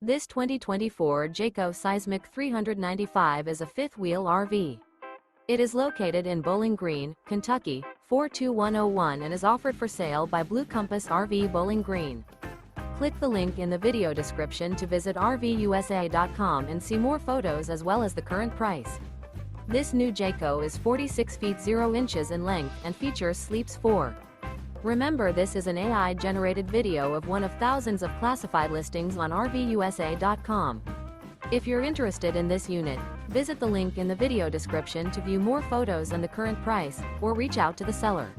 This 2024 Jayco Seismic 395 is a fifth-wheel RV. It is located in Bowling Green, Kentucky, 42101 and is offered for sale by Blue Compass RV Bowling Green. Click the link in the video description to visit RVUSA.com and see more photos as well as the current price. This new Jayco is 46 feet 0 inches in length and features Sleeps 4. Remember, this is an AI-generated video of one of thousands of classified listings on RVUSA.com. If you're interested in this unit, visit the link in the video description to view more photos and the current price, or reach out to the seller.